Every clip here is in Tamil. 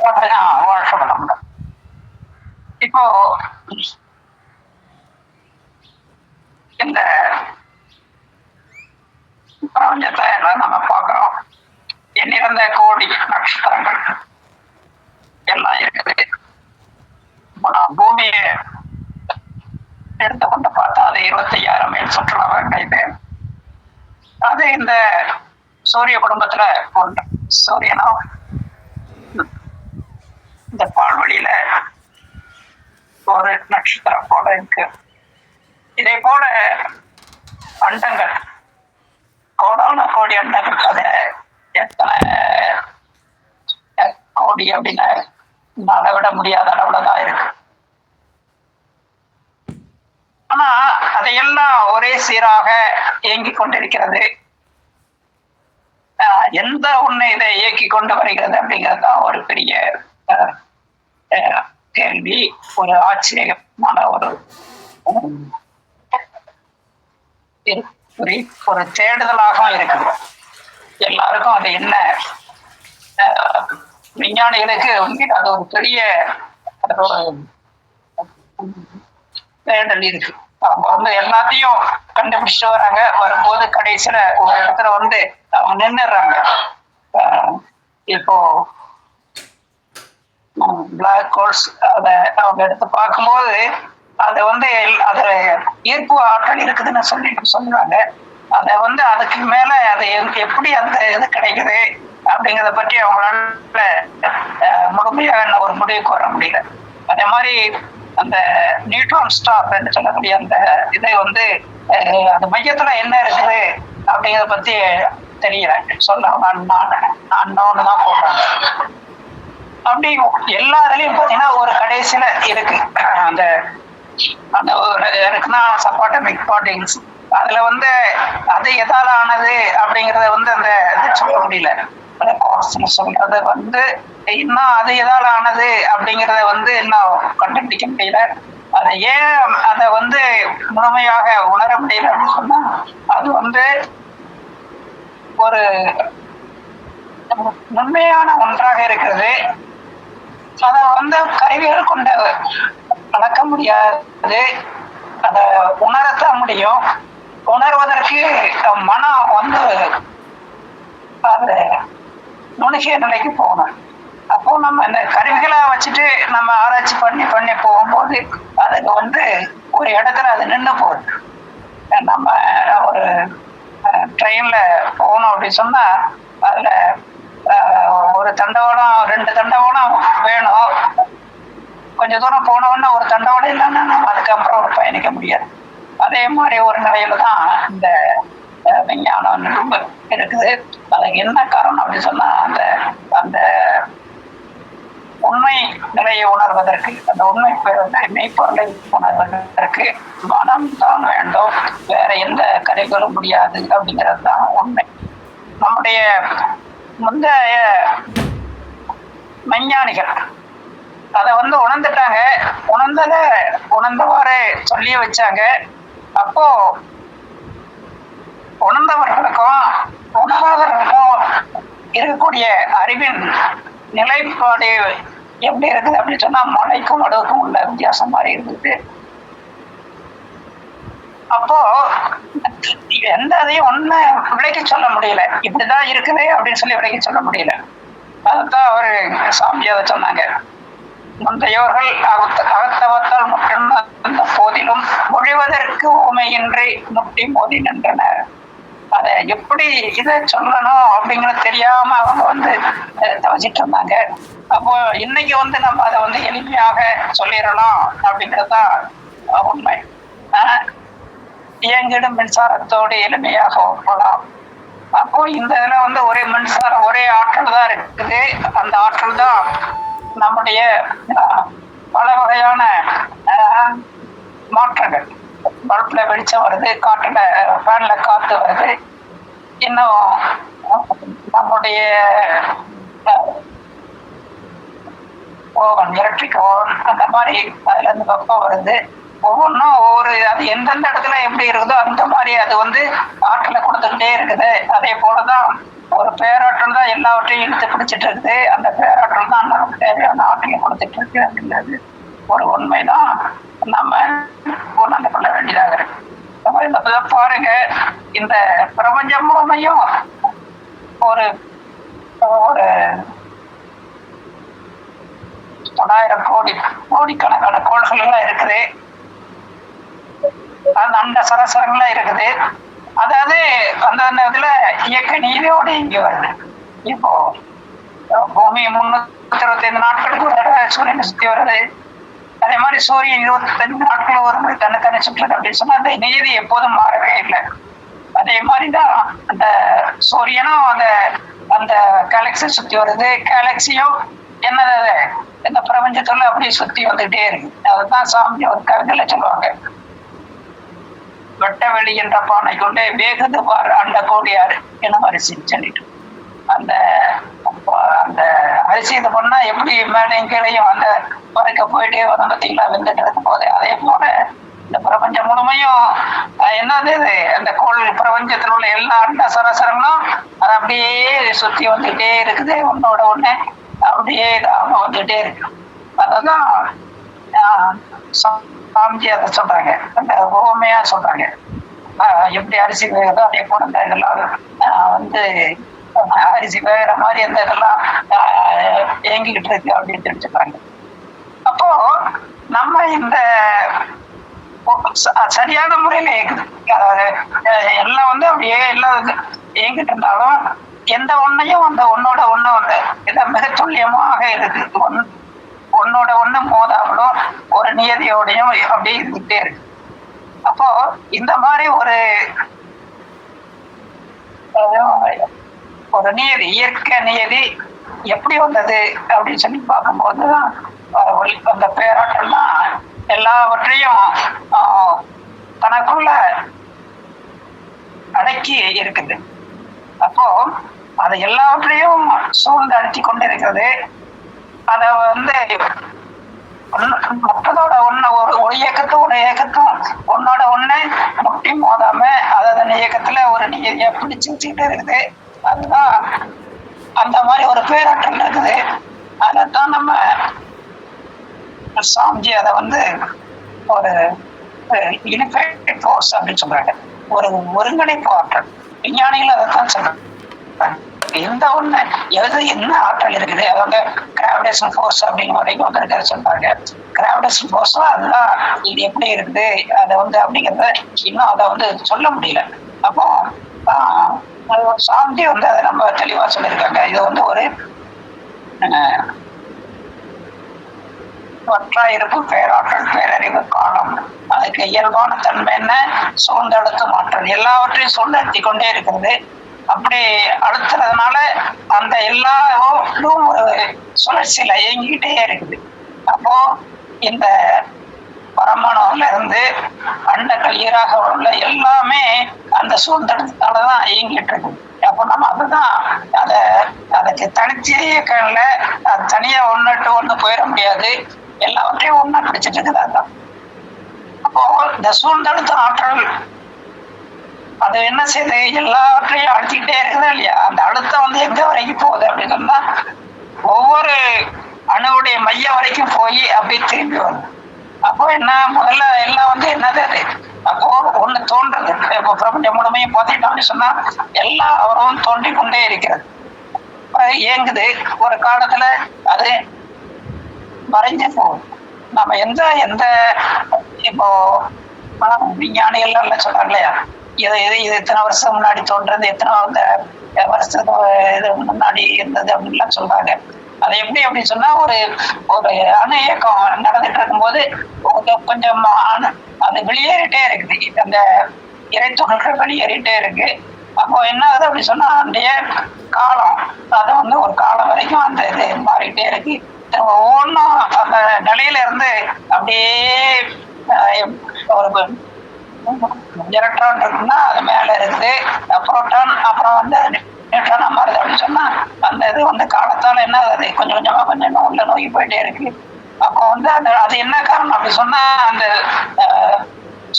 வாழ்க்கை வளமுடன். இப்போ இந்த பிரபஞ்சத்தை நம்ம பார்க்கிறோம். எண்ணிறந்த கோடி நட்சத்திரங்கள் எல்லாம் இருக்குது. பூமியை எடுத்துக்கொண்டு பார்த்தா அது 25,000 மைல் சுற்றுலாவை கைது. அது இந்த சூரிய குடும்பத்துல ஒன்று. சூரியனும் இந்த பால்வெளியில ஒரு நட்சத்திரம் போல இருக்கு. இதே போல அண்டங்கள், கோடான கோடி அண்டங்கள், அது எத்தனை கோடி அப்படின்னு அளவிட முடியாத அளவுலதான் இருக்கு. ஆனா அதையெல்லாம் ஒரே சீராக இயங்கிக் கொண்டிருக்கிறது. எந்த ஒண்ணு இதை இயக்கி கொண்டு வருகிறது அப்படிங்கிறது தான் ஒரு பெரிய கேள்வி, ஒரு ஆச்சரியமான ஒரு தேடுதலாக இருக்குது எல்லாருக்கும். அது என்ன, விஞ்ஞானிகளுக்கு அது ஒரு பெரிய தேடல் இருக்கு. அவங்க எல்லாத்தையும் கண்டுபிடிச்சிட்டு வராங்க. வரும்போது கடைசியில ஒரு இடத்துல அவங்க நின்னுறாங்க. இப்போ பிளாக் ஹோல்ஸ் அதை அவங்க எடுத்து பார்க்கும்போது அது அது ஈர்ப்பு ஆற்றல் இருக்குதுன்னு சொல்றாங்க. அதை அதுக்கு மேல அது எப்படி அந்த இது கிடைக்குது அப்படிங்கிறத பற்றி அவங்களால முழுமையாக ஒரு முடிவுக்கு வர முடியல. அதே மாதிரி அந்த நியூட்ரான் ஸ்டார் சொல்லக்கூடிய அந்த இதை அது மையத்துல என்ன இருக்குது அப்படிங்கிறத பத்தி தெரியல. சொல்ல நான் தான் போடுறாங்க. அப்படி எல்லா இதுலயும் பாத்தீங்கன்னா ஒரு கடைசியில இருக்கு அந்த அந்த இருக்குன்னா சப்பாட்டமிக் பார்ட்டிகிள்ஸ். அதுல அது எதால ஆனது அப்படிங்கறத அந்த இது சொல்ல முடியல. சொல்றது இன்னும் அது எதால ஆனது அப்படிங்கறத இன்னும் கண்டுபிடிக்க முடியல. அதை ஏன் அதை முழுமையாக உணர முடியல அப்படின்னு சொன்னா அது ஒரு உண்மையான ஒன்றாக இருக்கிறது. அதை கருவிகள் கொண்ட அளக்க முடியாது. அதை உணரத்தான் முடியும். உணர்வதற்கு மனம் அது நுணுகிய நிலைக்கு போகணும். அப்போ நம்ம இந்த கருவிகளை வச்சுட்டு நம்ம ஆராய்ச்சி பண்ணி பண்ணி போகும்போது அதுக்கு ஒரு இடத்துல அது நின்று போகுது. நம்ம ஒரு ட்ரெயின்ல போகணும் அப்படின்னு சொன்னா அதுல ஒரு தண்டவாளம் 2 தண்டவாளம் வேணும். கொஞ்சம் தூரம் போனோம்னா ஒரு தண்டவாளம் இல்லைன்னா நம்ம அதுக்கப்புறம் பயணிக்க முடியாது. அதே மாதிரி ஒரு நிலையில தான் இந்த விஞ்ஞானம் இருக்குது. அதுக்கு என்ன காரணம் அப்படின்னு சொன்னா அந்த உண்மை நிலையை உணர்வதற்கு, அந்த உண்மை மெய்ப்பொருளை உணர்வதற்கு மனம் தான் வேண்டும், வேற எந்த கருவிகளும் முடியாது அப்படிங்கிறது தான் உண்மை. நம்முடைய முந்தைய விஞ்ஞானிகள் அதை உணர்ந்துட்டாங்க. உணர்ந்தவாறு சொல்லி வச்சாங்க. அப்போ உணர்ந்தவர்களுக்கும் உணராதவர்களுக்கும் இருக்கக்கூடிய அறிவின் நிலைப்பாடு எப்படி இருக்குது அப்படின்னு சொன்னா மலைக்கும் மடுவுக்கும் உள்ள வித்தியாசம் மாதிரி இருக்குது. அப்போ எந்த அதையும் ஒண்ணு விலைக்கு சொல்ல முடியல. இப்படிதான் இருக்குது அப்படின்னு சொல்லி விலைக்கு சொல்ல முடியல. அதுதான் அவரு சாமியாத சொன்னாங்க. முந்தையோர்கள் அகத்தவத்தால் முற்றிருந்த போதிலும் மொழிவதற்கு உமையின்றி முட்டி மோதி நின்றனர். அதை எப்படி இதை சொல்லணும் அப்படிங்கிறது தெரியாம அவங்க தவச்சிட்டு இருந்தாங்க. அப்போ இன்னைக்கு நம்ம அதை எளிமையாக சொல்லிடலாம் அப்படிங்கிறதுதான் உண்மை. இயங்கிடும் மின்சாரத்தோடு எளிமையாக ஒப்பலாம். அப்போ இந்த இதுல ஒரே மின்சாரம், ஒரே ஆற்றல் தான் இருக்குது. அந்த ஆற்றல் தான் நம்முடைய பல வகையான மாற்றங்கள். பல்ப்ல வெளிச்சம் வருது, காற்றுல ஃபேன்ல காத்து வருது, இன்னும் நம்முடைய ஓவன், எலக்ட்ரிக் ஓவன், அந்த மாதிரி அதுல இருந்து வெப்பம் வருது. ஒவ்வொன்றும் ஒவ்வொரு அது எந்தெந்த இடத்துல எப்படி இருக்குதோ அந்த மாதிரி அது ஆற்றலை கொடுத்துக்கிட்டே இருக்குது. அதே போலதான் ஒரு பேராற்றல் தான் எல்லாவற்றையும் இழுத்து பிடிச்சிட்டு இருக்குது. அந்த பேராற்றல் தான் நமக்கு தேவையான ஆற்றலை கொடுத்துட்டு இருக்கு அப்படிங்கிறது ஒரு உண்மைதான் நம்ம உணர்ந்து கொள்ள வேண்டியதாக இருக்கு. பாருங்க, இந்த பிரபஞ்சம் முழுமையும் ஒரு ஒரு 9,000 கோடிக்கணக்கான கோள்கள் எல்லாம் இருக்குது. அந்த சராசரங்களா இருக்குது. அதாவது அந்த இதுல இயக்க நீதியோட இங்க வருது. இப்போ பூமி 365 நாட்களுக்கு ஒரு தடவை சூரியனை சுத்தி வருது. அதே மாதிரி சூரியன் 25 நாட்கள் ஒரு முறை தன்னை சுற்றுறது அப்படின்னு சொன்னா அந்த நீதி எப்போதும் மாறவே இல்லை. அதே மாதிரிதான் அந்த சூரியனும் அந்த கேலக்சி சுத்தி வருது. கேலக்சியும் என்னது இந்த பிரபஞ்சத்துல அப்படியே சுத்தி வந்துகிட்டே இருக்கு. அதுதான் சாமி ஒரு கவிதையில சொல்லுவாங்க, வெட்ட வெளி என்ற பானை கொண்டே வேகுது பார் அண்ட கோடியாரு என்ன அரிசின்னு சொல்லிட்டு அந்த அந்த அரிசி இது பண்ணா எப்படி மேலையும் கீழையும் அந்த பறக்க போயிட்டே வரும் பார்த்தீங்களா, வெந்துட்டு இருக்கும் போது. அதே போல இந்த பிரபஞ்சம் முழுமையும் என்னது அந்த கோள் பிரபஞ்சத்தில் உள்ள எல்லா அண்ட சராசரங்களும் அது அப்படியே சுத்தி வந்துகிட்டே இருக்குது. ஒன்னோட ஒண்ணு அப்படியே இதாம வந்துகிட்டே இருக்கு. அததான் சாமிஜி அதை சொல்றாங்க, அந்த ஓமையா சொல்றாங்க. எப்படி அரிசி வேகுதோ அதே போல இந்த இதெல்லாம் அரிசி வேகிற மாதிரி அந்த இதெல்லாம் இயங்கிக்கிட்டு இருக்கு அப்படின்னு தெரிஞ்சுக்கிறாங்க. அப்போ நம்ம இந்த சரியான முறையில இயக்குது. அதாவது எல்லாம் அப்படியே எல்லாம் இயங்கிட்டு இருந்தாலும் எந்த ஒன்னையும் அந்த ஒன்னோட ஒண்ணு இதை மிக துல்லியமாக இருக்கு. ஒன்னோட ஒண்ணு மோதாமலும் ஒரு நியதியோடையும் அப்படியே இருந்துகிட்டே இருக்கு. அப்போ இந்த மாதிரி ஒரு நியதி, இயற்கை நியதி எப்படி வந்தது அப்படின்னு சொல்லி பார்க்கும்போதுதான் அந்த பேராற்றல் தான் எல்லாவற்றையும் தனக்குள்ள அடக்கி இருக்குது. அப்போ அதை எல்லாவற்றையும் சூழ்ந்து அடக்கி கொண்டு இருக்கிறது. அத மற்றதோட ஒரு இயக்கத்தும் ஒன்னோட ஒண்ணு முட்டி மோதாம அதன் இயக்கத்துல ஒரு நியதியா பிடிச்சு வச்சுக்கிட்டு இருக்குது. அதுதான் அந்த மாதிரி ஒரு பேராற்றல் இருக்குது. அதைத்தான் நம்ம சாமிஜி அதை ஒரு யூனிஃபைட் ஃபோர்ஸ் அப்படின்னு சொல்றாங்க, ஒரு ஒருங்கிணைப்பு ஆற்றல். விஞ்ஞானிகள் அதைத்தான் சொல்றாங்க. எந்த ஒண்ணு என்ன ஆற்றல் இருக்குது, அதாவது கிராவிடேஷன் ஃபோர்ஸ் அப்படின்னு வரைக்கும் வந்திருக்காரு சொல்றாங்க. கிராவிடேஷன் ஃபோர்ஸ் அதுதான் இது எப்படி இருக்குது அதை அப்படிங்கிறத இன்னும் அதை சொல்ல முடியல. அப்போ சாந்தி அதை நம்ம தெளிவா சொல்லியிருக்காங்க. இது ஒரு ஒற்றாயிருப்பு பேராற்றல் பேரறிவு காலம். அதுக்கு இயல்பான தன்மை என்ன, சூழ்ந்தழுத்தும் ஆற்றல். எல்லாவற்றையும் சூழ்நிறுத்தி கொண்டே இருக்கிறது. அப்படி அழுத்துறதுனால அந்த எல்லாரும் ஒரு சுழற்சியில இயங்கிக்கிட்டே இருக்குது. அப்போ இந்த பரமாணுல இருந்து அண்டங்கள் ஈராக உள்ள எல்லாமே அந்த சூழ்ந்தடத்தாலதான் இயங்கிட்டு இருக்கு. அப்போ நம்ம அதுதான் அதுக்கு தனிச்சு இயக்கல, அது தனியா ஒண்ணு போயிட முடியாது. எல்லாவற்றையும் ஒண்ணா பிடிச்சிட்டு இருக்குது. அதுதான் அப்போ இந்த சூழ்ந்தழுத்த ஆற்றல் அது என்ன செய்யுது, எல்லாவற்றையும் அழுத்திக்கிட்டே இருக்குதா இல்லையா. அந்த அழுத்தம் எங்க வரைக்கும் போகுது அப்படின்னு சொன்னா ஒவ்வொரு அணுவுடைய மையம் வரைக்கும் போய் அப்படியே திரும்பி வருது. அப்போ என்ன, முதல்ல எல்லாம் என்னது அது, அப்போ ஒண்ணு தோன்றது. இப்போ பிரபஞ்சம் முழுமையும் பார்த்துக்கிட்டோம்னு சொன்னா எல்லா அவரும் தோன்றி கொண்டே இருக்கிறது, இயங்குது. ஒரு காலத்துல அது மறைஞ்சு போகும். நம்ம எந்த இப்போ விஞ்ஞானிகள் எல்லாம் சொல்றாங்க இல்லையா, இது இத்தனை வருஷம் முன்னாடி தோன்றது, எத்தனை வருஷத்துக்கு முன்னாடி இருந்தது அப்படின்லாம் சொல்றாங்க. அது எப்படி அப்படின்னு சொன்னா ஒரு அணு இயக்கம் நடந்துட்டு இருக்கும்போது கொஞ்சம் அது வெளியேறிட்டே இருக்குது, அந்த இறைத்துகள்கள் வெளியேறிட்டே இருக்கு. அப்போ என்ன ஆகுது அப்படி சொன்னா அந்த காலம் அது ஒரு காலம் வரைக்கும் அந்த இது மாறிட்டே இருக்கு. ஒவ்வொன்றும் அந்த நிலையில இருந்து அப்படியே ஒரு எலக்ட்ரான் இருக்குன்னா அது மேல இருக்குது, புரோட்டான் அப்புறம் நியூட்ரானா மாறுது அப்படின்னு சொன்னா அந்த இது காலத்தால என்ன ஆகுது, கொஞ்சம் கொஞ்சமா உள்ள நோக்கி போயிட்டே இருக்கு. அப்போ வந்து அது என்ன காரணம் அப்படி சொன்னா அந்த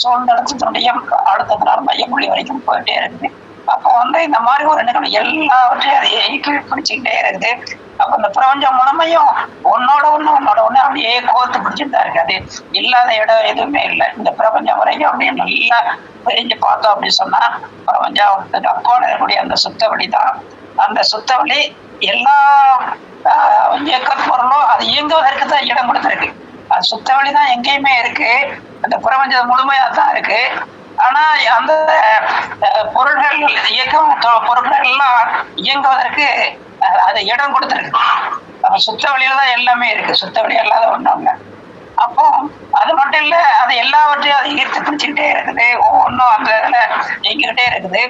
சூழ்நிலத்தினுடைய அடுத்த நாள் மையமொழி வரைக்கும் போயிட்டே இருக்குது. அப்போ வந்து இந்த மாதிரி ஒரு நிகழ்வு எல்லாவற்றையும் அதை இயக்கி பிடிச்சுக்கிட்டே இருக்குது. அப்ப இந்த பிரபஞ்சம் முழுமையும் உன்னோட ஒண்ணு அப்படியே கோர்த்து பிடிச்சிட்டு தான் இருக்கு. அது இல்லாத இடம் எதுவுமே இல்லை. இந்த பிரபஞ்சம் வரைக்கும் அப்படியே நல்லா பிரிஞ்சு பார்த்தோம் அப்படின்னு சொன்னா பிரபஞ்சத்துக்கு அப்பால இருக்கக்கூடிய அந்த சுத்தவெளி தான். அந்த சுத்தவெளி எல்லா இயக்க பொருளும் அது இயங்குவதற்கு தான் இடம் கொடுத்துருக்கு. அது சுத்தவெளி தான் எங்கேயுமே இருக்கு. அந்த பிரபஞ்சம் முழுமையா தான் இருக்கு. ஆனா அந்த பொருள்கள் இயக்கம் பொருட்கள் எல்லாம் இயங்குவதற்கு அது இடம் கொடுத்துருக்கு. சுத்த வழியில தான் எல்லாமே இருக்கு. சுத்த வழி இல்லாத ஒண்ணும் இல்லை. அப்போ அது மட்டும் இல்ல, அது எல்லாவற்றையும் அது ஈர்த்து பிடிச்சுக்கிட்டே இருக்குது. ஒவ்வொன்றும் அந்த இதுல இயங்கிக்கிட்டே இருக்குது.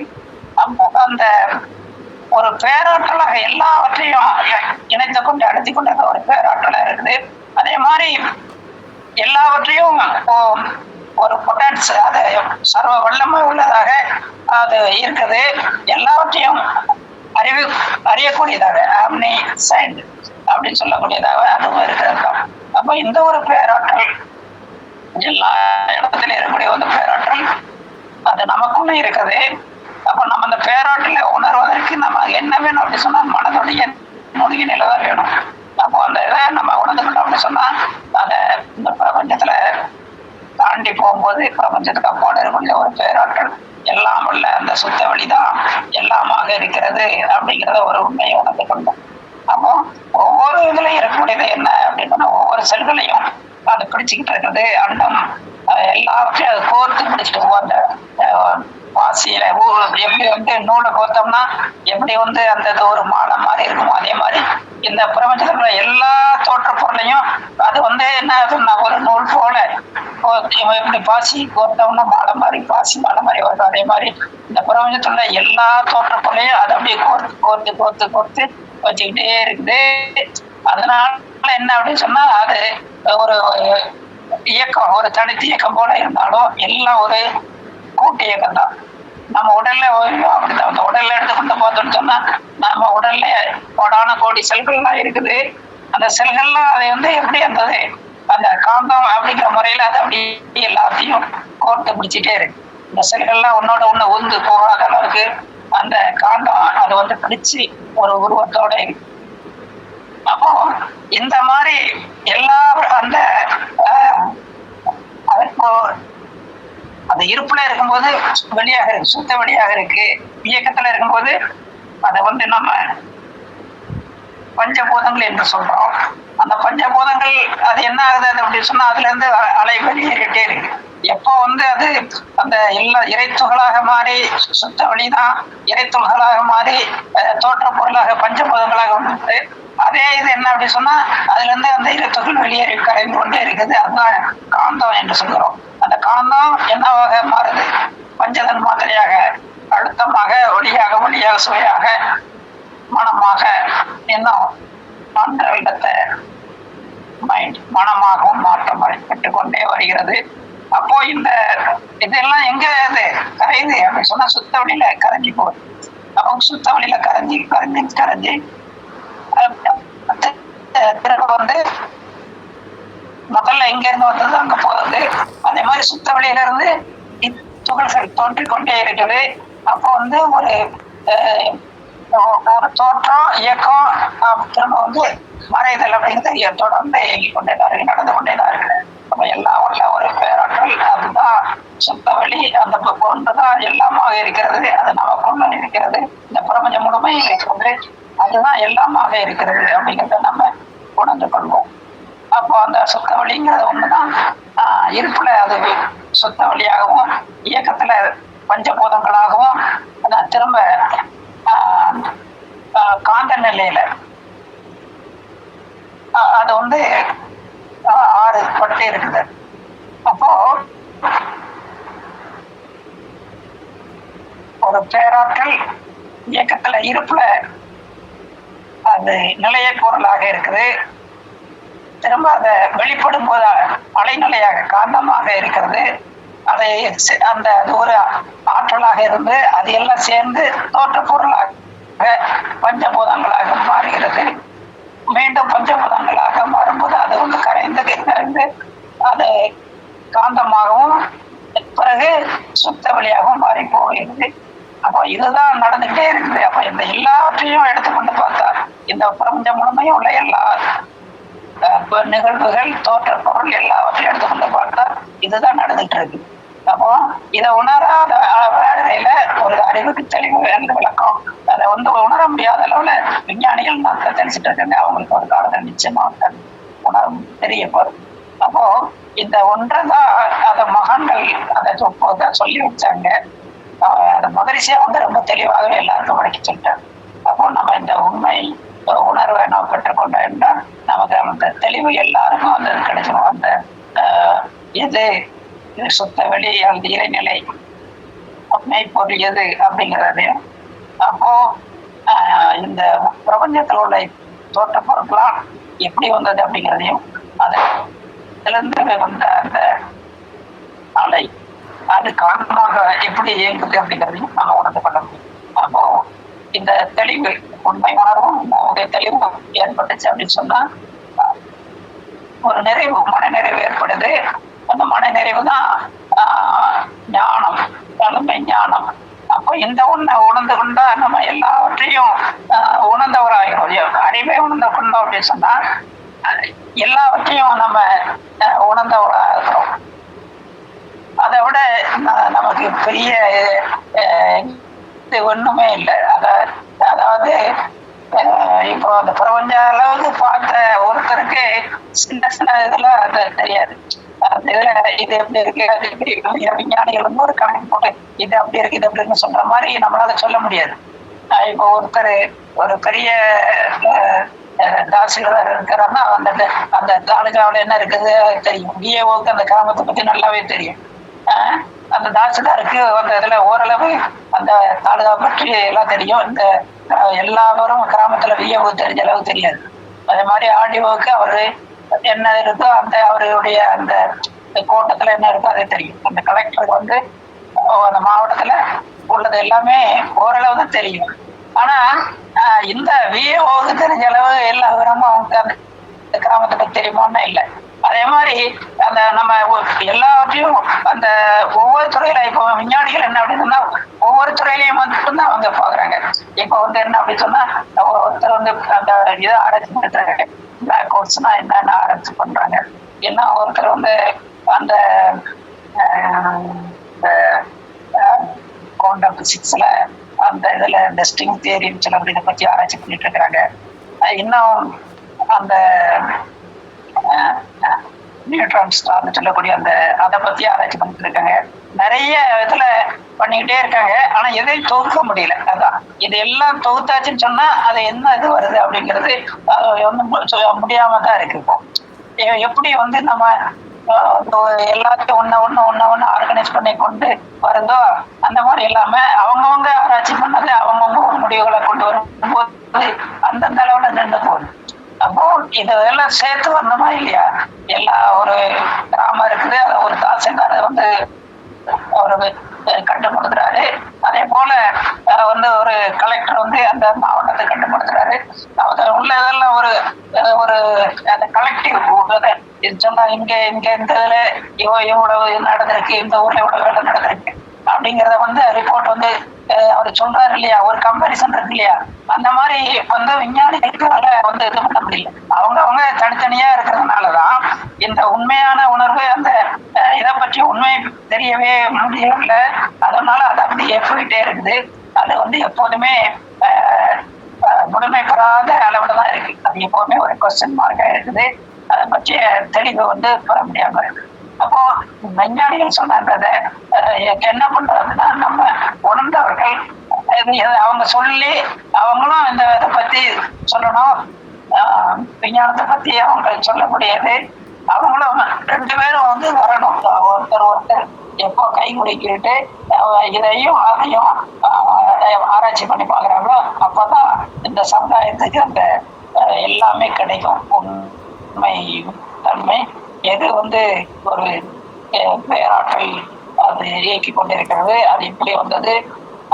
அப்போ அந்த ஒரு பேராற்றலாக எல்லாவற்றையும் இணைத்து கொண்டு அழுத்தி கொண்ட ஒரு பேராற்றலா இருக்குது. அதே மாதிரி எல்லாவற்றையும் ஒரு பொட்டன்ஸ் அது சர்வ வல்லமை உள்ளதாக அது இருக்குது. எல்லாவற்றையும் அறியக்கூடியதாக ஆம்னி சைண்ட் அப்படின்னு சொல்லக்கூடியதாக அதுவும் இருக்கிறது. அப்ப இந்த ஒரு பேராற்றல் எல்லா இடத்துலயும் இருக்கக்கூடிய ஒரு பேராற்றல் அது நமக்குள்ள இருக்குது. அப்ப நம்ம அந்த பேராற்றலை உணர்வதற்கு நம்ம என்ன வேணும் அப்படின்னு சொன்னா மனதுடைய நொடிய நிலைதான் வேணும். அப்போ அந்த இதை நம்ம உணர்ந்துக்கிட்டோம் அப்படின்னு சொன்னா அதை இந்த பிரபஞ்சத்துல தாண்டி போகும்போது பிரபஞ்சத்துக்கு அப்பால் இருக்கக்கூடிய ஒரு பேராற்றல் எல்லாம் உள்ள அந்த சுத்த வழிதான் எல்லாமாக இருக்கிறது அப்படிங்கிறத ஒரு உண்மையை உணர்ந்து கொண்டோம். அப்போ ஒவ்வொரு இதுலயும் இருக்கக்கூடியது என்ன அப்படின்னா ஒவ்வொரு செல்களையும் அதை பிடிச்சுக்கிட்டு இருக்குது. அண்டம் எல்லாவற்றையும் அதை கோர்த்து பிடிச்சிட்டு அந்த வாசியில எப்படி வந்து நூலை கோர்த்தோம்னா எப்படி வந்து அந்த ஒரு மாலை மாதிரி இருக்குமோ அதே மாதிரி இந்த பிரபஞ்சத்துல எல்லா தோற்ற பொருளையும் அது வந்து என்ன ஆகுதுன்னா ஒரு நூல் போல எப்படி பாசி கோர்த்தோம்னா மாலை மாதிரி பாசி மாலை மாதிரி வருது. அதே மாதிரி இந்த பிரபஞ்சத்துல எல்லா தோற்ற பொருளையும் அதை அப்படியே கோர்த்து கோர்த்து கோர்த்து கோர்த்து வச்சுக்கிட்டே இருக்குது. அதனால என்ன அப்படின்னு சொன்னா அது ஒரு இயக்கம், ஒரு தனித்து இயக்கம் போல இருந்தாலும் எல்லாம் ஒரு கூட்டு இயக்கம் தான். நம்ம உடல்ல அப்படிதான் அந்த உடல்ல எடுத்துக்கொண்டு பார்த்தோம்னு சொன்னா நம்ம உடல்ல கோடான கோடி செல்கள்லாம் இருக்குது. அந்த செல்கள்லாம் அதை வந்து எப்படி இருந்தது அந்த காந்தம் அப்படிங்கிற முறையில அதை அப்படி எல்லாத்தையும் கோர்த்து பிடிச்சிட்டே இருக்கு. இந்த செல்கள்லாம் ஒன்னோட ஒண்ணு உந்து போகாத அளவுக்கு அந்த காந்தம் அதை வந்து பிடிச்சு ஒரு உருவத்தோட இருக்கு. அப்போ இந்த மாதிரி எல்லா அந்த அந்த இருப்புல இருக்கும்போது வெளியாக இருக்கு, சுத்த வெளியாக இருக்கு. இயக்கத்துல இருக்கும்போது அதை வந்து நம்ம பஞ்சபூதங்கள் என்று சொல்றோம். அந்த பஞ்சபூதங்கள் அது என்ன ஆகுது அப்படின்னு சொன்னா அதுல இருந்து அலை வெளியேறிட்டே இருக்கு. எப்போ வந்து அது அந்த எல்லா இறைத்துகளாக மாறி சுத்த வழிதான் இறைத்துகளாக மாறி தோற்ற பொருளாக பஞ்சபூதங்களாக வந்துட்டு அதே இது என்ன அப்படின்னு சொன்னா அதுல இருந்து அந்த இறைத்துகள் வெளியேறி கரைந்து கொண்டே இருக்குது. அதுதான் காந்தம் என்று சொல்கிறோம். அந்த காந்தம் என்னவாக மாறுது? பஞ்சதன் மாத்திரையாக, அழுத்தமாக, ஒளியாக சுவையாக, மனமாக, இன்னும் மைண்ட் மனமாகவும் மாற்றம் பெற்றுக் கொண்டே வருகிறது. அப்போ இந்த இதெல்லாம் எங்க இது கரையுது அப்படின்னு சொன்னா சுத்த வழியில கரைஞ்சி போகுது. அவங்க சுத்த வழியில கரைஞ்சி பிறகு வந்து முதல்ல எங்க இருந்து வந்தது அங்க போகுது. அதே மாதிரி சுத்த வழியில இருந்து துகள்கள் தோன்றிக் கொண்டே இருக்குது. அப்போ வந்து ஒரு தோற்றம் இயக்கம் திரும்ப வந்து மறைதல் அப்படிங்கிறது தொடர்ந்து இயங்கிக் கொண்டேதான் இருக்கு, நடந்து கொண்டேதான் இருக்கு. அப்ப எல்லாம் உள்ள ஒரு பேராற்றல் அதுதான் சுத்த வழி. அந்த ஒன்றுதான் எல்லாமாக இருக்கிறது. அது நமக்குள்ள இருக்கிறது. இந்த பிரபஞ்சம் முழுமையும் இருக்கிறது. அதுதான் எல்லாமாக இருக்கிறது அப்படிங்கிறத நம்ம உணர்ந்து கொள்வோம். அப்போ அந்த சுத்த வழிங்கிறது ஒண்ணுதான் இருப்புல அது சுத்த வழியாகவும் இயக்கத்துல பஞ்சபூதங்களாகவும் திரும்ப காந்த நிலையில அது வந்து 6 பட்டு இருக்குது. அப்போ ஒரு பேராற்றல் இயக்கத்துல இருப்புல அது நிலைய பொருளாக இருக்குது. திரும்ப அதை வெளிப்படும் போது அலைநிலையாக காந்தமாக இருக்கிறது. அதை அந்த அது ஒரு ஆற்றலாக இருந்து அது எல்லாம் சேர்ந்து தோற்ற பொருளாக பஞ்சபூதங்களாக மாறுகிறது. மீண்டும் பஞ்சபூதங்களாக மாறும்போது அது வந்து கரைந்து அது காந்தமாகவும் பிறகு சுத்த வழியாகவும் மாறி போகிறது. அப்போ இதுதான் நடந்துகிட்டே இருக்குது. அப்ப இந்த எல்லாவற்றையும் எடுத்துக்கொண்டு பார்த்தா இந்த பிரபஞ்சம் முழுமையும் உள்ள எல்லா நிகழ்வுகள், தோற்ற பொருள் எல்லாவற்றையும் எடுத்துக்கொண்டு பார்த்தா இதுதான் நடந்துட்டு இருக்கு. அப்போ இதை உணராத வேலையில ஒரு அறிவுக்கு தெளிவு வேறு விளக்கம் அதை உணர முடியாத அளவுல விஞ்ஞானிகள் தெரிஞ்சுட்டு இருக்காங்க. அவங்களுக்கு ஒரு காலத்தில் நிச்சயமா உணர தெரிய போகுது. அப்போ இந்த ஒன்றைதான் அத மகான்கள் அதை சொல்லி வச்சாங்க. அந்த மகரிஷியா ரொம்ப தெளிவாகவே எல்லாருக்கும் வழக்கி சொல்லிட்டாங்க. அப்போ நம்ம இந்த உண்மை உணர்வை நாம் பெற்றுக்கொண்டோம் என்றால் நமக்கு அந்த தெளிவு எல்லாருக்கும் அந்த கிடைச்சிடும். அந்த எது சுத்த வெளி அல்லது இறைநிலை உண்மை பொருள் எது அப்படிங்கிறதையும், அப்போ இந்த பிரபஞ்சத்தில் உள்ள தோற்ற பொருட்களாம் எப்படி வந்தது அப்படிங்கிறதையும், அதிலிருந்து வந்த அந்த அலை அது காரணமாக எப்படி இயங்குது அப்படிங்கிறதையும் நம்ம உணர்ந்து கொள்ள முடியும். அப்போ இந்த தெளிவு உண்மை உணர்வும் தெளிவு ஏற்பட்டுச்சு அப்படின்னு சொன்னா ஒரு நிறைவு, மனநிறைவு ஏற்படுது. அந்த மனநிறைவு தான் ஞானம், தலைமை ஞானம். அப்போ இந்த ஒண்ணை உணர்ந்து கொண்டா நம்ம எல்லாவற்றையும் உணர்ந்தவராகிறோம். அறிவை உணர்ந்து கொண்டோம் அப்படின்னு சொன்னா எல்லாவற்றையும் நம்ம உணர்ந்தவராகிறோம். அதை விட நமக்கு பெரிய ஒண்ணுமே இல்லை. அதாவது இப்போ அந்த பிரபஞ்ச அளவுக்கு பார்த்த ஒருத்தருக்கு சின்ன சின்ன இதுல அது தெரியாது. அந்த இதுல இது எப்படி இருக்கு, அது எப்படி இருக்கு, விஞ்ஞானிகள் ஒரு கணக்கு போட்டு இது அப்படி இருக்கு இது அப்படின்னு சொல்ற மாதிரி நம்மளால சொல்ல முடியாது. இப்போ ஒருத்தர் ஒரு பெரிய தாசில்தார் இருக்கிறாருன்னா அந்த தாலுகாவில் என்ன இருக்குது தெரியும். விஏஓக்கு அந்த கிராமத்தை பத்தி நல்லாவே தெரியும். அந்த தாசில்தாருக்கு அந்த இதுல ஓரளவு அந்த தாலுகா பற்றி எல்லாம் தெரியும். இந்த எல்லாரும் கிராமத்துல விஏஓ தெரிஞ்ச அளவு தெரியாது. அதே மாதிரி ஆர்டிஓக்கு அவரு என்ன இருக்கோ அந்த அவருடைய அந்த கோட்டத்துல என்ன இருக்கோ அதே தெரியும். அந்த கலெக்டருக்கு அந்த மாவட்டத்துல உள்ளது எல்லாமே ஓரளவு தான் தெரியும். ஆனா இந்த விஏஓக்கு தெரிஞ்ச அளவு எல்லா விவரமும் அவங்க அந்த கிராமத்தை பத்தி தெரியுமோன்னு இல்லை. அதே மாதிரி அந்த நம்ம எல்லாவற்றையும் அந்த ஒவ்வொரு துறையில இப்போ விஞ்ஞானிகள் என்ன அப்படின்னா ஒவ்வொரு துறையிலையும் மட்டும்தான் அவங்க பாக்குறாங்க. இப்போ என்ன அப்படின்னு சொன்னா ஒருத்தர் அந்த இதை ஆராய்ச்சி பண்றாங்க. பிளாக் ஹோல்ஸ்னா என்னென்ன ஆராய்ச்சி பண்றாங்க. என்ன ஒருத்தர் அந்த குவாண்டம் பிசிக்ஸ்ல அந்த இதுல இந்த ஸ்ட்ரிங் தியரி சில இதை பத்தி ஆராய்ச்சி பண்ணிட்டு இருக்கிறாங்க. இன்னும் அந்த நியூட்ரான் ஸ்டார்னு சொல்லக்கூடிய அதை பத்தி ஆராய்ச்சி பண்ணிட்டு இருக்காங்க. நிறைய இதுல பண்ணிக்கிட்டே இருக்காங்க. ஆனா எதையும் தொகுக்க முடியல. அதான் இது எல்லாம் தொகுத்தாச்சுன்னு சொன்னா அது என்ன இது வருது அப்படிங்கிறது முடியாம தான் இருக்கு. இப்போ எப்படி நம்ம எல்லாத்தையும் ஒண்ணு ஆர்கனைஸ் பண்ணி கொண்டு வருதோ அந்த மாதிரி இல்லாம அவங்கவுங்க ஆராய்ச்சி பண்ணது அவங்கவுங்க ஒரு முடிவுகளை கொண்டு வரும்போது அந்தந்த அளவுல நின்று போகுது. அப்போ இதெல்லாம் சேர்த்து வரணுமா இல்லையா? எல்லா ஒரு கிராமம் இருக்குது, அதை ஒரு தாசில்தார் ஒரு கட்டுப்படுத்துறாரு. அதே போல ஒரு கலெக்டர் அந்த மாவட்டத்தை கட்டுப்படுத்துறாரு. உள்ள இதெல்லாம் ஒரு அந்த கலெக்டிவ் சொன்னா இங்க இந்த இதுல இவ்வளவு நடந்திருக்கு, இந்த ஊர்ல இவ்வளவு வேலை நடந்திருக்கு அப்படிங்கிறத ரிப்போர்ட் அவர் சொல்றாரு இல்லையா, ஒரு கம்பாரிசன் இருக்கு இல்லையா? அந்த மாதிரி விஞ்ஞானிகளுக்கால இது பண்ண முடியல. அவங்க தனித்தனியா இருக்கிறதுனாலதான் இந்த உண்மையான உணர்வு அந்த இதை பற்றி உண்மை தெரியவே முடியல. அதனால அது அப்படியே போயிட்டே இருக்குது. அது எப்போதுமே முழுமை பெறாத அளவுல தான் இருக்கு. அது எப்போதுமே ஒரு கொஸ்டின் மார்க்கா இருக்குது. அதை பற்றிய தெளிவு பெற முடியாம இருக்கு. அப்போ விஞ்ஞானிகள் சொன்னதை என்ன பண்றதுன்னா நம்ம உணர்ந்தவர்கள் அவங்க சொல்லி அவங்களும் இந்த இதை பத்தி சொல்லணும். விஞ்ஞானத்தை பத்தி அவங்க சொல்லக்கூடியது அவங்களும் ரெண்டு பேரும் வரணும். ஒருத்தர் எப்போ கை குடிக்கிட்டு இதையும் அதையும் ஆராய்ச்சி பண்ணி பாக்குறாங்களோ அப்பதான் இந்த சமுதாயத்துக்கு அந்த எல்லாமே கிடைக்கும். உண்மை தன்மை எது ஒரு பேராற்றல் அது இயக்கி கொண்டிருக்கிறது, அது எப்படி வந்தது,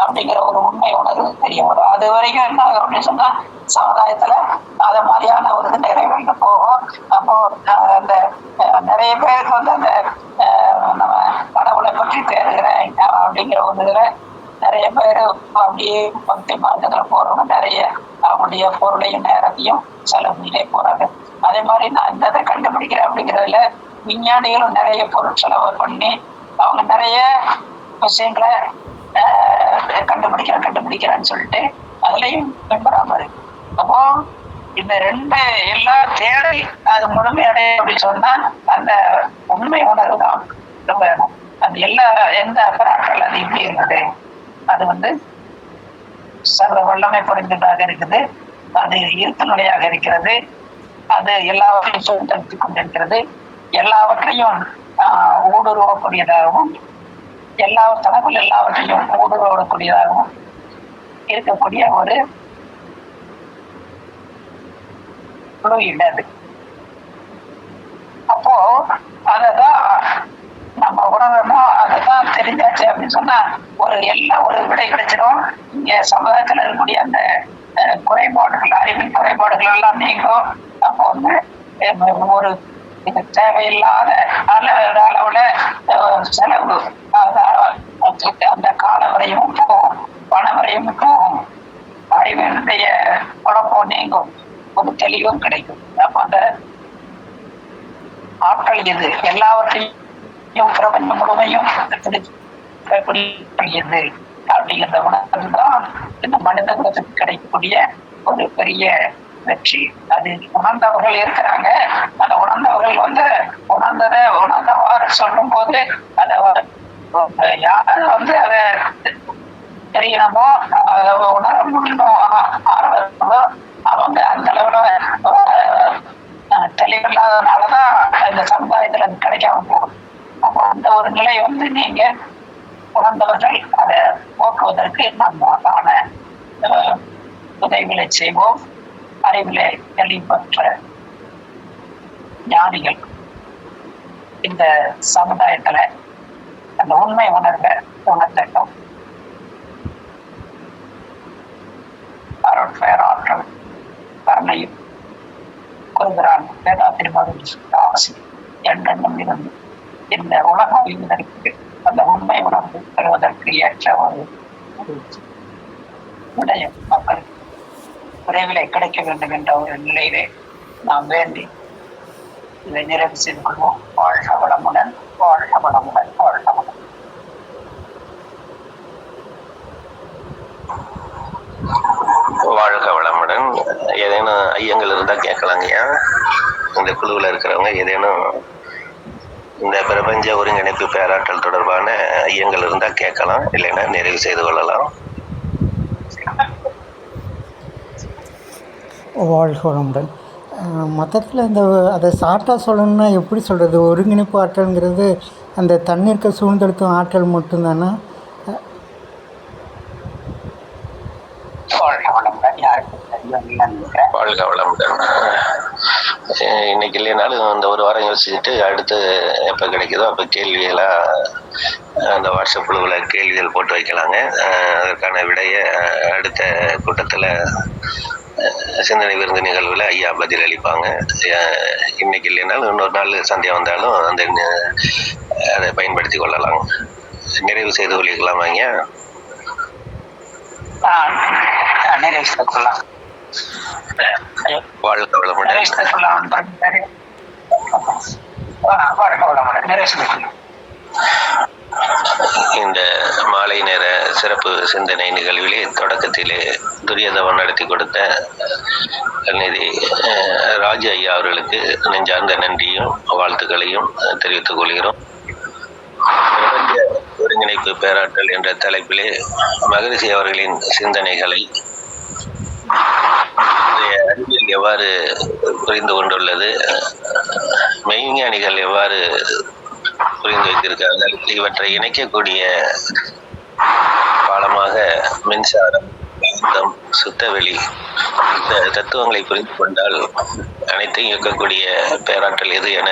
அப்படிங்கிற ஒரு உண்மை உணர்வு தெரிய வரும். அது வரைக்கும் என்ன ஆகும் அப்படின்னு சொன்னா சமுதாயத்துல அத மாதிரியான ஒரு நிறைவேண்டு போகும். அப்போ அந்த நிறைய பேருக்கு வந்து அந்த நம்ம கடவுளை பற்றி தேடுகிறேன் அப்படிங்கிற ஒரு இதுல நிறைய பேர் அப்படியே பக்தி மார்க்கத்துல போறவங்க நிறைய அவங்களுடைய பொருளையும் நேரத்தையும் செலவு பண்ணிட்டே போறாங்க. அதே மாதிரி நான் இந்த இதை கண்டுபிடிக்கிறேன் அப்படிங்கிறதுல விஞ்ஞானிகளும் நிறைய பொருள் செலவு பண்ணி அவங்க நிறைய விஷயங்களை கண்டுபிடிக்கிறேன்னு சொல்லிட்டு அதுலயும் பின்பறாம இருக்கு. அப்போ இந்த ரெண்டு எல்லா தேடல் அது முழுமையடைய அப்படின்னு சொன்னா அந்த உண்மை உணர்வு தான் வேணும். அது எல்லா எந்த அபராக்கள் அது இப்படி இருக்குது, அது வந்து சர்வ வல்லமை புரிந்ததாக இருக்குது, அது இருத்தநிலையாக இருக்கிறது, அது எல்லாவற்றையும் சுதந்திரத்து கொண்டிருக்கிறது, எல்லாவற்றையும் ஊடுருவக்கூடியதாகவும் தனக்குள் எல்லாவற்றையும் ஊடுருவக்கூடியதாகவும் இருக்கக்கூடிய ஒரு இடது. அப்போ அததான் நம்ம உணரணும். அததான் தெரிஞ்சாச்சு அப்படின்னு சொன்னா ஒரு விடை கிடைச்சிடும். இங்க சமுதாயத்துல இருக்கக்கூடிய அந்த குறைபாடுகள், அறிவின் குறைபாடுகள் எல்லாம் நீங்கும். அப்போ வந்து ஒரு தேவையில்லாத அளவுல செலவு அந்த கால வரையும் போகும், பண வரையும் போகும், அறிவினுடைய குழப்பம் நீங்கும், ஒரு தெளிவும் கிடைக்கும். அப்ப அந்த ஆற்றல் இது எல்லாவற்றையும் பிரபஞ்சம் முழுமையும் எது அப்படிங்கிற உணர்வுதான் இந்த மனித குலத்துக்கு கிடைக்கக்கூடிய ஒரு பெரிய வெற்றி. அது உணர்ந்தவர்கள் இருக்கிறாங்க. அந்த உணர்ந்தவர்கள் வந்து உணர்ந்தவாறு சொல்லும் போது அதை யாரு வந்து அதை தெரியணுமோ அதை உணர முடியணும் ஆர்வங்களோ அவங்க அந்த அளவுல தெளிவில்லாதனாலதான் இந்த சமுதாயத்துல அது கிடைக்காம போகும். அப்போ அந்த ஒரு நிலை வந்து நீங்க உணர்ந்தவர்கள் அதை போக்குவதற்கு நம்மான உதவிகளை செய்வோம். அறிவிலே தெளிவற்ற ஞானிகள் இந்த சமுதாயத்துல அந்த உண்மை உணர்ந்தட்டும். அருட்பேராற்றல் கருணையும் கொடுக்கிறான் வேதாத்திரி ஆசி என்றென்னும் இருந்து இந்த உலக அறிவதற்கு அந்த உண்மை உணர்வு பெறுவதற்கு ஏற்ற ஒரு விடயம் மக்கள் விரைவிலே கிடைக்க வேண்டும் என்ற ஒரு நிலையிலே நாம் வேண்டி இதை நிறைவு செய்து கொள்வோம். வாழ்க வளமுடன், வாழ்க வளமுடன், வாழ்க வளமுடன். வாழ்க வளமுடன். ஏதேனும் ஐயங்கள் இருந்தா கேட்கலாங்கய்யா. இந்த குழுவில் இருக்கிறவங்க ஏதேனும் இந்த பிரபஞ்ச ஒருங்கிணைப்பு பேராற்றல் தொடர்பான ஐயங்கள் இருந்தா கேட்கலாம், இல்லைன்னா நிறைவு செய்து கொள்ளலாம். வாழ்க வளமுடன். மொத்தத்தில் அதை ஷார்ட்டாக சொல்லணும்னா எப்படி சொல்கிறது, ஒருங்கிணைப்பு ஆற்றல்ங்கிறது அந்த தண்ணீருக்கு சூழ்ந்தெடுக்கும் ஆற்றல் மட்டும்தானா? வாழ்க வளமுடன். இன்னைக்கு இல்லைனாலும் இந்த ஒரு வாரம் யோசிச்சுட்டு அடுத்து எப்போ கிடைக்குதோ அப்போ கேள்விகளாக அந்த வாட்ஸ்அப் குழுவில் கேள்விகள் போட்டு வைக்கலாங்க. அதற்கான விடையை அடுத்த கூட்டத்தில் சிந்தனை விருந்து நிகழ்வில் ஐயா பதில் அளிப்பாங்க. இன்னைக்கு இல்லைனாலும் இன்னொரு நாள் சந்தியா வந்தாலும் அதை பயன்படுத்தி கொள்ளலாம். நிறைவு செய்து கொள்ளிக்கலாம் ஐயா. வாழ்க வளமுடன். இந்த மாலை நேர சிறப்பு சிந்தனை நிகழ்விலே தொடக்கத்திலே துரியதவன் நடத்தி கொடுத்த கல்நிதி ராஜு ஐயா அவர்களுக்கு நெஞ்சார்ந்த நன்றியும் வாழ்த்துக்களையும் தெரிவித்துக் கொள்கிறோம். பிரபஞ்ச ஒருங்கிணைப்பு பேராற்றல் என்ற தலைப்பிலே மகரிஷி அவர்களின் சிந்தனைகளை அறிவியல் எவ்வாறு புரிந்து கொண்டுள்ளது, மெய்ஞானிகள் எவ்வாறு புரிந்து வைத்திருக்கார்கள், இவற்றை இணைக்கக்கூடிய பாலமாக மின்சாரம், காந்தம், சுத்தவெளி இந்த தத்துவங்களை புரிந்து கொண்டால் அனைத்தையும் இயக்கக்கூடிய பேராற்றல் எது என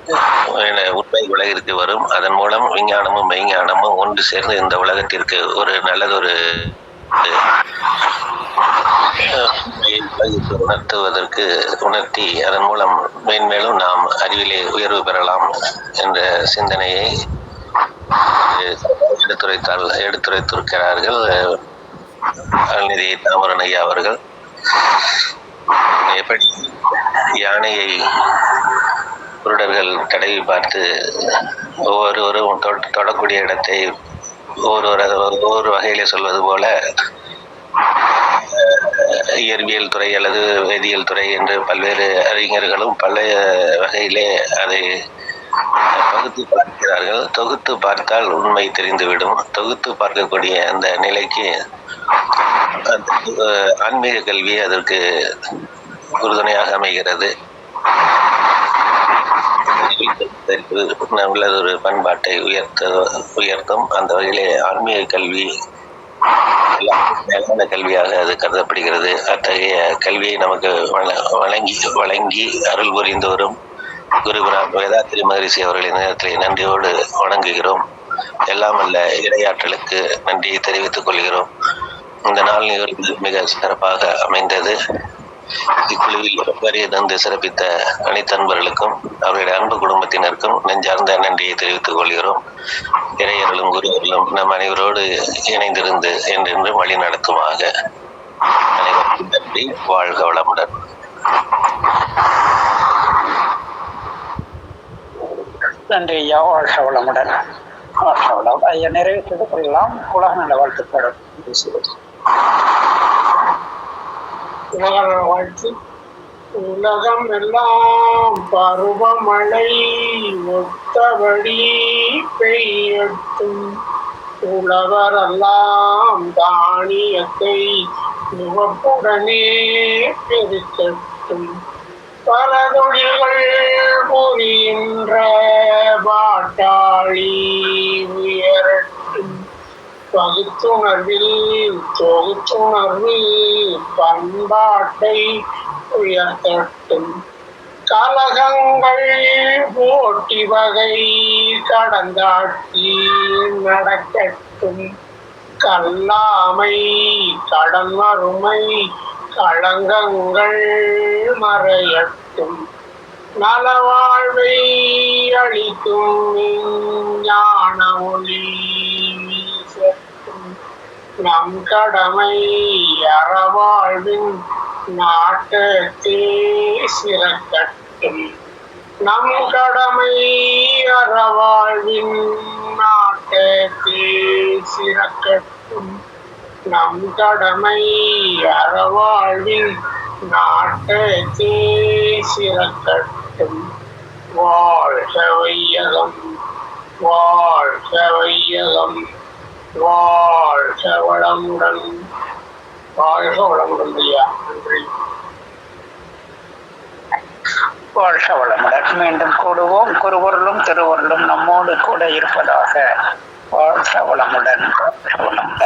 உண்மை உலகிற்கு வரும். அதன் மூலம் விஞ்ஞானமும் மெய்ஞானமும் ஒன்று சேர்ந்து இந்த உலகத்திற்கு ஒரு நல்லதொரு உணர்த்துவதற்கு உணர்த்தி அதன் மூலம் மேன்மேலும் நாம் அறிவிலே உயர்வு பெறலாம் என்ற சிந்தனையை எடுத்துரைத்திருக்கிறார்கள் அருள்நிதி தாமரன் ஐயா அவர்கள். எப்படி யானையை குருடர்கள் தடவி பார்த்து ஒவ்வொருவரும் தொடக்கூடிய இடத்தை ஒவ்வொரு வகையிலே சொல்வது போல இயற்பியல் துறை அல்லது வேதியியல் துறை என்று பல்வேறு அறிஞர்களும் பல வகையிலே அதை பகுத்து பார்க்கிறார்கள். தொகுத்து பார்த்தால் உண்மை தெரிந்துவிடும். தொகுத்து பார்க்கக்கூடிய அந்த நிலைக்கு ஆன்மீக கல்வி அதற்கு உறுதுணையாக அமைகிறது. நல்லதொரு பண்பாட்டை உயர்த்தும். அந்த வகையிலே ஆன்மீக கல்வி மேலான கல்வியாக அது கருதப்படுகிறது. அத்தகைய கல்வியை நமக்கு வழங்கி அருள் புரிந்து வரும் குருபுரம் வேதாத்திரி மகரிஷி அவர்களின் நேரத்திலே நன்றியோடு வணங்குகிறோம். எல்லாம் அல்ல இறையாற்றலுக்கு நன்றியை தெரிவித்துக் கொள்கிறோம். இந்த நாள் நிகழ்வு மிக சிறப்பாக அமைந்தது. இக்குழுவில் வரிய தந்து சிறப்பித்த அனைத்து அன்பர்களுக்கும் அவருடைய அன்பு குடும்பத்தினருக்கும் நெஞ்சார்ந்த நன்றியை தெரிவித்துக் கொள்கிறோம். இறையர்களும் குருவர்களும் நம் அனைவரோடு இணைந்திருந்து என்றென்றும் வழி நடத்துமாக. அனைவருக்கும் நன்றி. வாழ்க வளமுடன். நன்றி ஐயா. வாழ்க வளமுடன். வாழ்க வளம். ஐயா நிறைவு செய்து கொள்ளலாம். உலக நல வாழ்த்துக்கள். உலக வாழ்த்து. உலகம் எல்லாம் பருவமழை ஒத்தபடி பெய்யட்டும். உழவரெல்லாம் தானியத்தை முகப்புடனே பெருக்கட்டும். பல தொழில்கள் புரிகின்ற பாட்டாளி உயரட்டும். பகுத்துணர்வில் தொகுத்துணர்வில் பண்பாட்டை உயர்த்தட்டும். கலகங்கள் போட்டி வகை கடந்தாட்சி நடக்கட்டும். கல்லாமை கடன் வறுமை களங்கங்கள் மறையட்டும். நலவாழ்வை அளிக்கும் ஞான ஒளி வீசட்டும். நம் கடமை அறவாழ்வின் நாட்டத்தே சிறக்கட்டும். நம் கடமை அறவாழ்வின் நாட்டத்தே சிறக்கட்டும். நம் கடமை அறவாழ்வின் நாட்டத்தே சிறக்கட்டும். வாழ்க வையகம், வாழ்க வையகம், வாழ்க வளமுடன். வாழ்க வளமுடன் ஐயா. நன்றி. வாழ்க வளமுடன். மீண்டும் கூடுவோம். குருவருளும் திருவருளும் நம்மோடு கூட இருப்பதாக. வாழ்க வளமுடன். வாழ்க வளமுடன்.